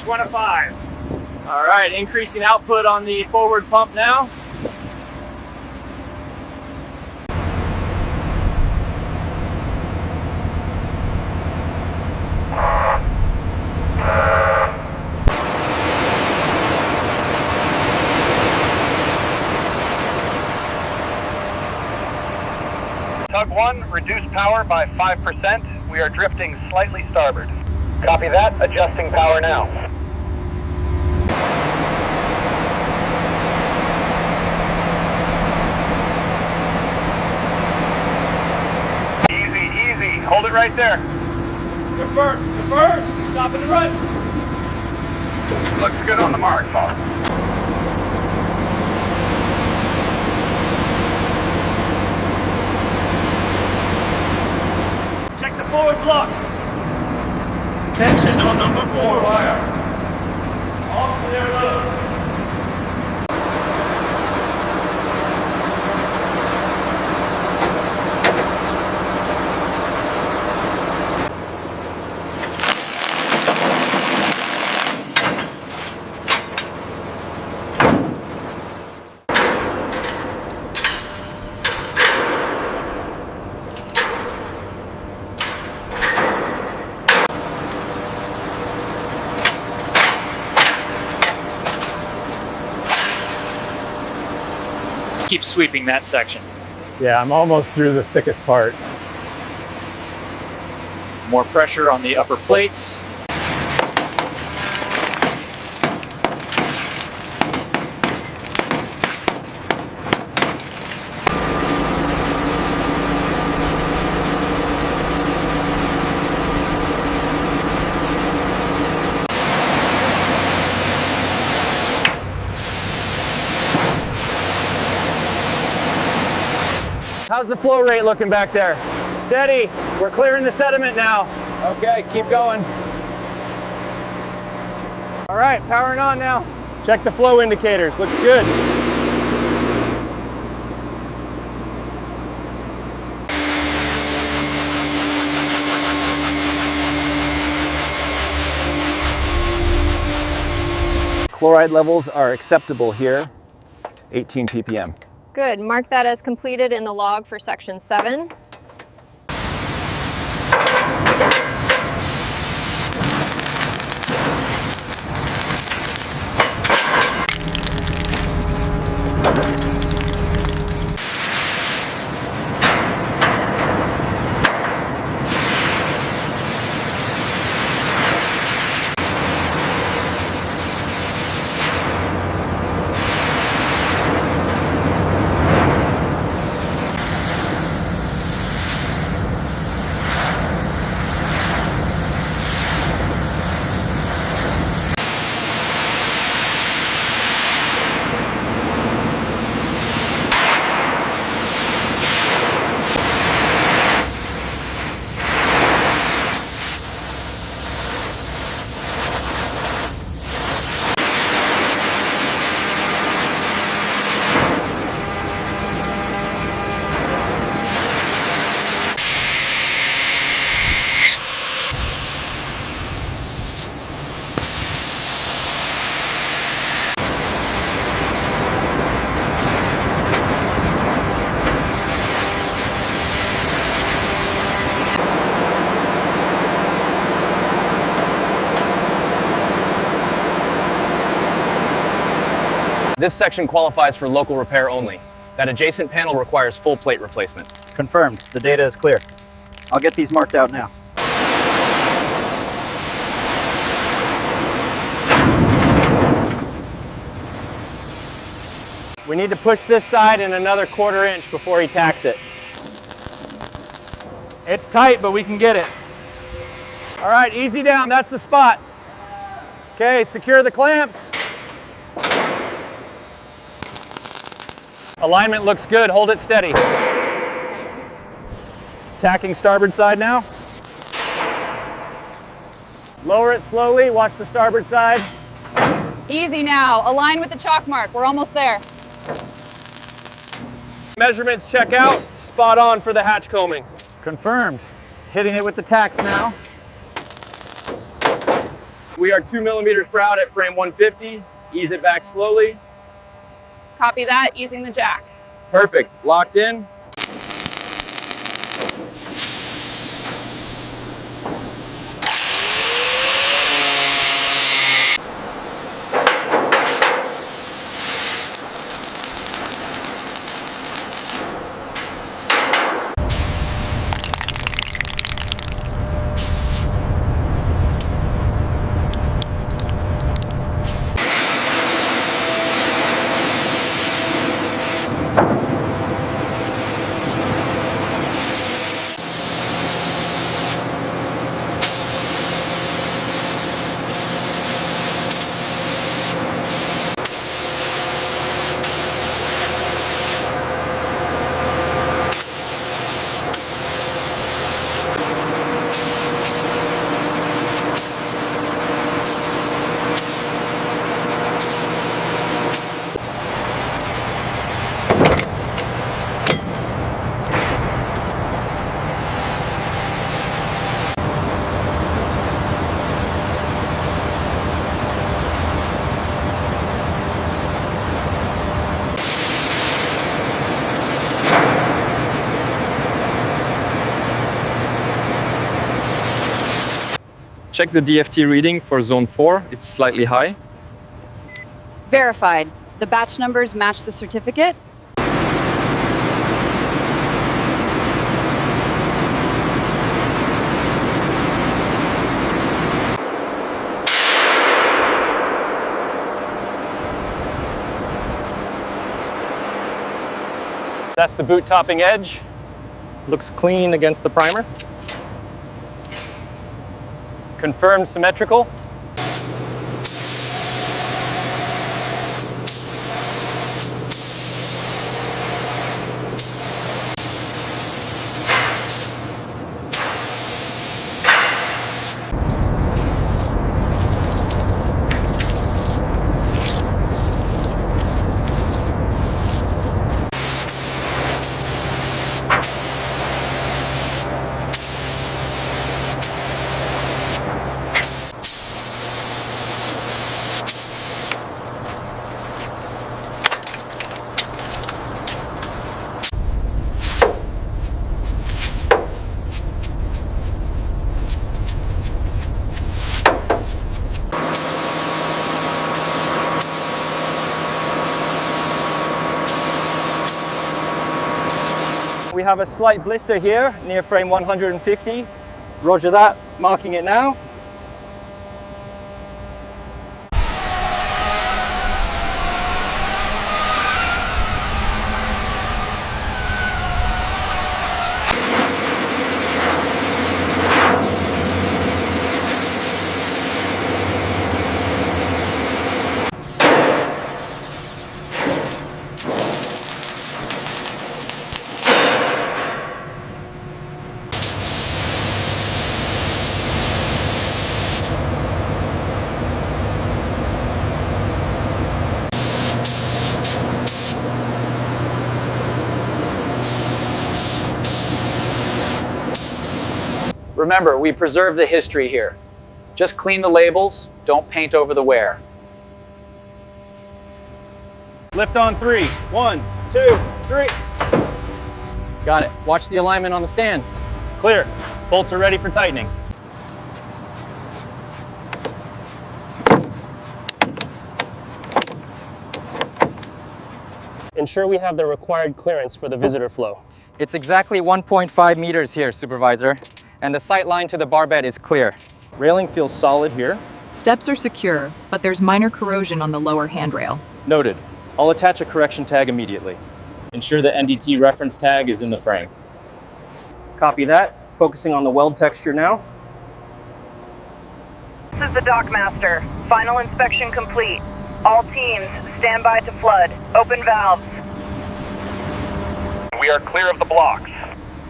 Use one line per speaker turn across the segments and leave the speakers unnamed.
25. All right, increasing output on the forward pump now.
Tug 1, reduce power by 5%. We are drifting slightly starboard. Copy that, adjusting power now. Easy, easy. Hold it right there.
Confirm, confirm. Stop and run.
Looks good on the mark, Bob.
Check the forward blocks. Tension on number 4 wire. All clear load. Keep sweeping that section.
Yeah, I'm almost through the thickest part.
More pressure on the upper plates.
How's the flow rate looking back there? Steady. We're clearing the sediment now. Okay, keep going. All right, powering on now. Check the flow indicators. Looks good. Chloride levels are acceptable here, 18 ppm.
Good. Mark that as completed in the log for section 7.
This section qualifies for local repair only. That adjacent panel requires full plate replacement.
Confirmed. The data is clear. I'll get these marked out now.
We need to push this side in another 1/4 inch before he tacks it. It's tight, but we can get it. All right, easy down, that's the spot. Okay, secure the clamps. Alignment looks good, hold it steady. Tacking starboard side now. Lower it slowly, watch the starboard side.
Easy now, align with the chalk mark, we're almost there.
Measurements check out, spot on for the hatch combing.
Confirmed. Hitting it with the tacks now.
We are 2 millimeters per hour at frame 150. Ease it back slowly.
Copy that, easing the jack.
Perfect. Locked in.
Check the DFT reading for zone 4. It's slightly high.
Verified. The batch numbers match the certificate.
That's the boot topping edge. Looks clean against the primer. Confirmed symmetrical. We have a slight blister here near frame 150. Roger that, marking it now.
Remember, we preserve the history here. Just clean the labels, don't paint over the wear.
Lift on 3. 1, 2, 3.
Got it. Watch the alignment on the stand.
Clear. Bolts are ready for tightening.
Ensure we have the required clearance for the visitor flow.
It's exactly 1.5 meters here, Supervisor, and the sight line to the barbette is clear.
Railing feels solid here.
Steps are secure, but there's minor corrosion on the lower handrail.
Noted. I'll attach a correction tag immediately.
Ensure the NDT reference tag is in the frame.
Copy that. Focusing on the weld texture now.
This is the Dockmaster. Final inspection complete. All teams, stand by to flood. Open valves.
We are clear of the blocks.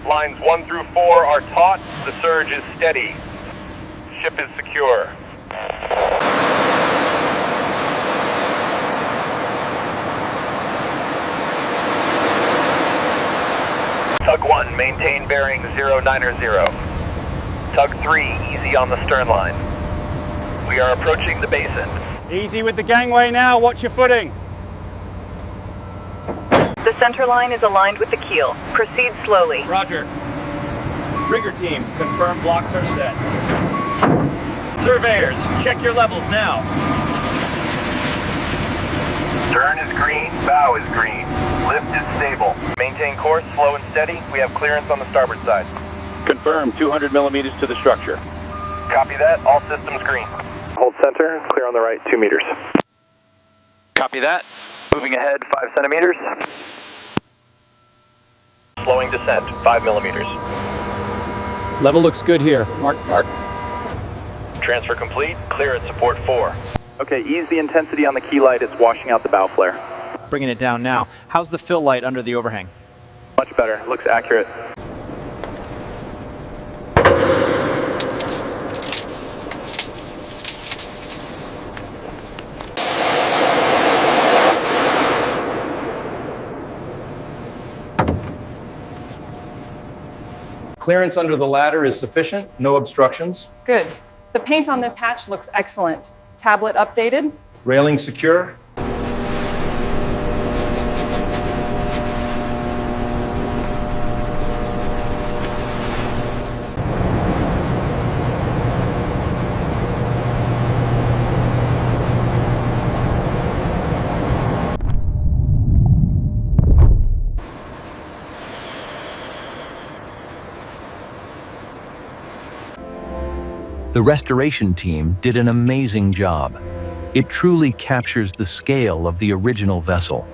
Lines 1 through 4 are taut. The surge is steady. Ship is secure. Tug 1, maintain bearing 090. Tug 3, easy on the stern line. We are approaching the basin.
Easy with the gangway now, watch your footing.
The center line is aligned with the keel. Proceed slowly.
Roger. Rigger team, confirm blocks are set. Surveyors, check your levels now.
Stern is green, bow is green. Lift is stable. Maintain course, slow and steady. We have clearance on the starboard side.
Confirm 200 millimeters to the structure.
Copy that, all systems green. Hold center, clear on the right 2 meters. Copy that. Moving ahead 5 centimeters. Slowing descent 5 millimeters.
Level looks good here. Mark.
Transfer complete, clear at support 4. Okay, ease the intensity on the key light, it's washing out the bow flare.
Bringing it down now. How's the fill light under the overhang?
Much better, looks accurate.
Clearance under the ladder is sufficient, no obstructions.
Good. The paint on this hatch looks excellent. Tablet updated.
Railing secure.
The restoration team did an amazing job. It truly captures the scale of the original vessel.